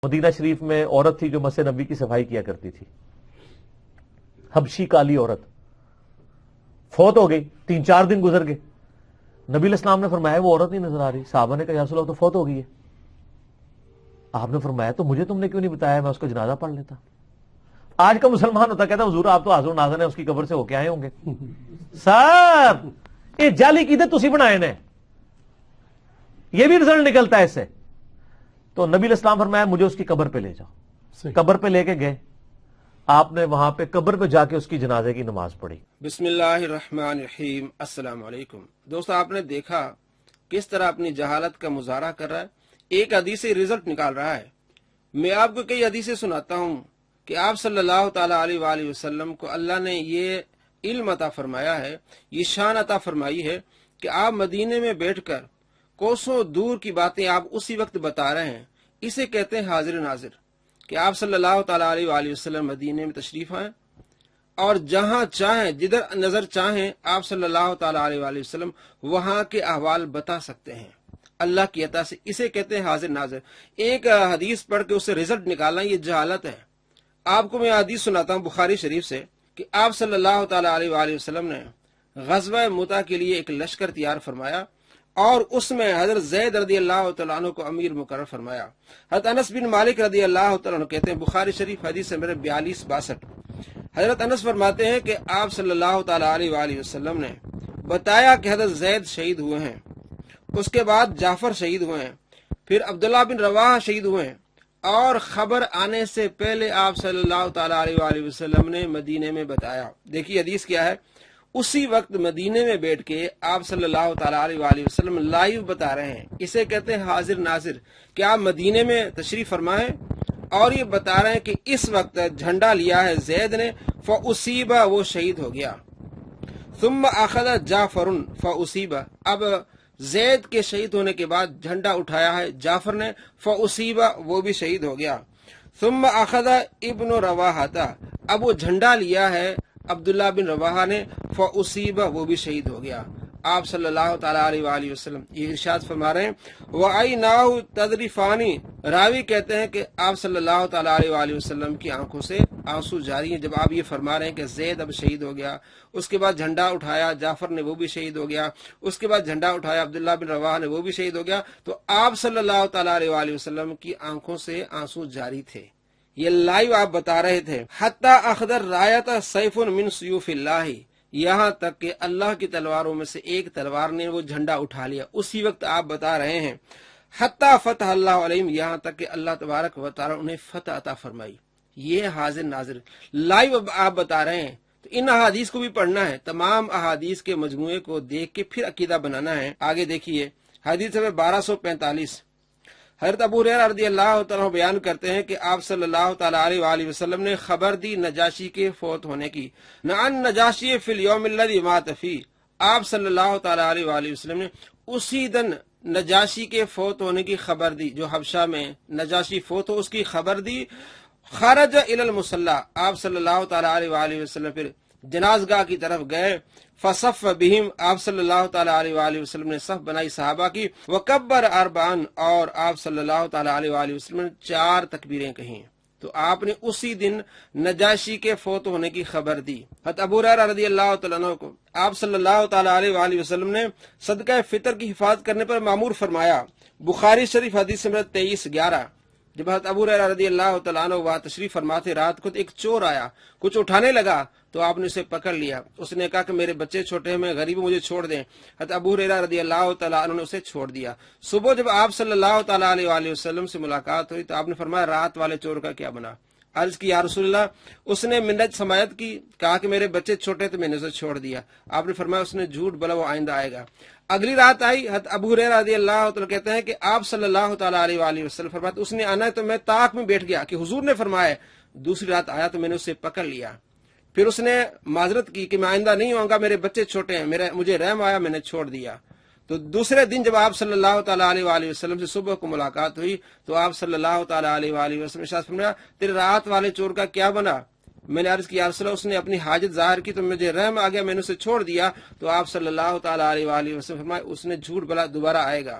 مدینہ شریف میں عورت تھی جو مسجد نبی کی صفائی کیا کرتی تھی، حبشی کالی عورت، فوت ہو گئی، 3-4 دن گزر گئے، نبی علیہ السلام نے فرمایا وہ عورت نہیں نظر آ رہی، صحابہ نے کہا یا رسول اللہ تو فوت ہو گئی ہے۔ آپ نے فرمایا تو مجھے تم نے کیوں نہیں بتایا، میں اس کا جنازہ پڑھ لیتا۔ آج کا مسلمان ہوتا کہتا حضور آپ تو حاضر و ناظر ہیں، اس کی قبر سے ہو کے آئے ہوں گے۔ سر یہ جعلی عقیدت تسی بنائے نے، یہ بھی رزلٹ نکلتا ہے اس سے۔ تو نبی علیہ السلام فرمایا مجھے اس کی قبر پہ لے جاؤ، قبر پہ لے کے گئے، آپ نے وہاں پہ قبر پہ جا کے اس کی جنازے کی نماز پڑھی۔ بسم اللہ الرحمن الرحیم۔ السلام علیکم دوستو، آپ نے دیکھا کس طرح اپنی جہالت کا مظاہرہ کر رہا ہے، ایک حدیث سے رزلٹ نکال رہا ہے۔ میں آپ کو کئی حدیثیں سناتا ہوں کہ آپ صلی اللہ تعالی علیہ وآلہ وسلم کو اللہ نے یہ علم عطا فرمایا ہے، یہ شان عطا فرمائی ہے کہ آپ مدینے میں بیٹھ کر کوسوں دور کی باتیں آپ اسی وقت بتا رہے ہیں۔ اسے کہتے ہیں حاضر ناظر، کہ آپ صلی اللہ تعالی علیہ وآلہ وسلم مدینے میں تشریف آئیں اور جہاں چاہیں، جدھر نظر چاہیں، آپ صلی اللہ تعالی علیہ وآلہ وسلم وہاں کے احوال بتا سکتے ہیں اللہ کی عطا سے۔ اسے کہتے ہیں حاضر ناظر۔ ایک حدیث پڑھ کے اسے رزلٹ نکالنا یہ جہالت ہے۔ آپ کو میں حدیث سناتا ہوں بخاری شریف سے کہ آپ صلی اللہ تعالی علیہ وآلہ وسلم نے غزوہ مؤتہ کے لیے ایک لشکر تیار فرمایا اور اس میں حضرت زید رضی اللہ تعالیٰ عنہ کو امیر مقرر فرمایا۔ حضرت انس بن مالک رضی اللہ تعالیٰ عنہ کہتے ہیں، بخاری شریف حدیث سے میرے 4262، حضرت انس فرماتے ہیں کہ آپ صلی اللہ تعالی علیہ وآلہ وسلم نے بتایا کہ حضرت زید شہید ہوئے ہیں، اس کے بعد جعفر شہید ہوئے ہیں، پھر عبداللہ بن رواحہ شہید ہوئے ہیں، اور خبر آنے سے پہلے آپ صلی اللہ تعالی علیہ وآلہ وسلم نے مدینے میں بتایا۔ دیکھیے حدیث کیا ہے، اسی وقت مدینے میں بیٹھ کے آپ صلی اللہ تعالی علیہ وآلہ وسلم لائیو بتا رہے ہیں۔ اسے کہتے ہیں حاضر ناظر، کہ آپ مدینے میں تشریف فرمائیں اور یہ بتا رہے ہیں کہ اس وقت جھنڈا لیا ہے زید نے، فاصیبہ، وہ شہید ہو گیا، ثم اخذ جعفر فاصیبہ، اب زید کے شہید ہونے کے بعد جھنڈا اٹھایا ہے جعفر نے، فاصیبہ، وہ بھی شہید ہو گیا، ثم اخذ ابن رواحہ، اب وہ جھنڈا لیا ہے عبداللہ بن رواحہ نے، فاصیبہ، وہ بھی شہید ہو گیا۔ آپ صلی اللہ تعالی علیہ وآلہ وسلم یہ ارشاد فرما رہے ہیں، وَعَيْنَاهُ تَذْرِفَانِ، راوی کہتے ہیں کہ آپ صلی اللہ تعالی علیہ وآلہ وسلم کی آنکھوں سے آنسو جاری ہیں جب آپ یہ فرما رہے ہیں کہ زید اب شہید ہو گیا، اس کے بعد جھنڈا اٹھایا جعفر نے، وہ بھی شہید ہو گیا، اس کے بعد جھنڈا اٹھایا عبداللہ بن رواحہ نے، وہ بھی شہید ہو گیا۔ تو آپ صلی اللہ تعالی علیہ وآلہ وسلم کی آنکھوں سے آنسو جاری تھے، یہ لائیو آپ بتا رہے تھے۔ حتی اخذر رایت سیف من سیوف اللہ، یہاں تک کہ اللہ کی تلواروں میں سے ایک تلوار نے وہ جھنڈا اٹھا لیا، اسی وقت آپ بتا رہے ہیں۔ حتی فتح اللہ علیہم، یہاں تک کہ اللہ تبارک و تعالی انہیں فتح عطا فرمائی۔ یہ حاضر ناظر لائیو آپ بتا رہے ہیں۔ تو ان احادیث کو بھی پڑھنا ہے، تمام احادیث کے مجموعے کو دیکھ کے پھر عقیدہ بنانا ہے۔ آگے دیکھیے حدیث نمبر 1245، حضرت ابو ہریرہ رضی اللہ تعالیٰ بیان کرتے ہیں کہ آپ صلی اللہ تعالی علیہ وآلہ وسلم نے خبر دی نجاشی کے فوت ہونے کی، نعن نجاشی فی الیوم الذی مات فیہ، آپ صلی اللہ تعالی علیہ وآلہ وسلم نے اسی دن نجاشی کے فوت ہونے کی خبر دی، جو حبشہ میں نجاشی فوت ہو اس کی خبر دی۔ خرج الی المصلی، آپ صلی اللہ تعالی علیہ وآلہ وسلم پھر جنازگاہ کی طرف گئے، فصف بہم، آپ صلی اللہ تعالی علیہ وآلہ وسلم نے صف بنائی صحابہ کی، وکبر اربعن، اور آپ صلی اللہ تعالی علیہ وآلہ وسلم نے 4 تکبیریں کہیں۔ تو آپ نے اسی دن نجاشی کے فوت ہونے کی خبر دی۔ حضرت ابو ہریرہ رضی اللہ تعالیٰ عنہ کو آپ صلی اللہ تعالی علیہ وآلہ وسلم نے صدقہ فطر کی حفاظت کرنے پر مامور فرمایا۔ بخاری شریف حدیث نمبر 2311، جب حضرت ابو ہریرہ رضی اللہ تعالیٰ عنہ وہاں تشریف فرما تھے، رات کو ایک چور آیا، کچھ اٹھانے لگا تو آپ نے اسے پکڑ لیا، اس نے کہا کہ میرے بچے چھوٹے ہیں، میں غریب ہوں، مجھے چھوڑ دیں۔ حضرت ابو ہریرہ رضی اللہ تعالیٰ عنہ نے اسے چھوڑ دیا۔ صبح جب آپ صلی اللہ تعالیٰ علیہ وآلہ وسلم سے ملاقات ہوئی تو آپ نے فرمایا رات والے چور کا کیا بنا؟ عرض کی یا رسول اللہ، اس نے منت سماعت کی، کہا کہ میرے بچے چھوٹے تو میں نے اسے چھوڑ دیا۔ آپ نے فرمایا اس نے جھوٹ بولا، وہ آئندہ آئے گا۔ اگلی رات آئی، حضرت ابو ہریرہ رضی اللہ تعالیٰ کہتے ہیں کہ آپ صلی اللہ تعالیٰ علیہ وآلہ وسلم فرماتے اس نے آنا ہے تو میں طاق میں بیٹھ گیا کہ حضور نے فرمایا۔ دوسری رات آیا تو میں نے اسے پکڑ لیا، پھر اس نے معذرت کی کہ میں آئندہ نہیں آؤں گا، میرے بچے چھوٹے ہیں، مجھے رحم آیا، میں نے چھوڑ دیا۔ تو دوسرے دن جب آپ صلی اللہ تعالیٰ علیہ وآلہ وسلم سے صبح کو ملاقات ہوئی تو آپ صلی اللہ تعالیٰ علیہ وآلہ وسلم ارشاد فرمایا تیرے رات والے چور کا کیا بنا؟ میں نے عرض کی یا رسول اللہ، اس نے اپنی حاجت ظاہر کی تو مجھے رحم آ گیا، میں نے اسے چھوڑ دیا۔ تو آپ صلی اللہ تعالیٰ علیہ وآلہ وسلم فرمایا اس نے جھوٹ بولا، دوبارہ آئے گا۔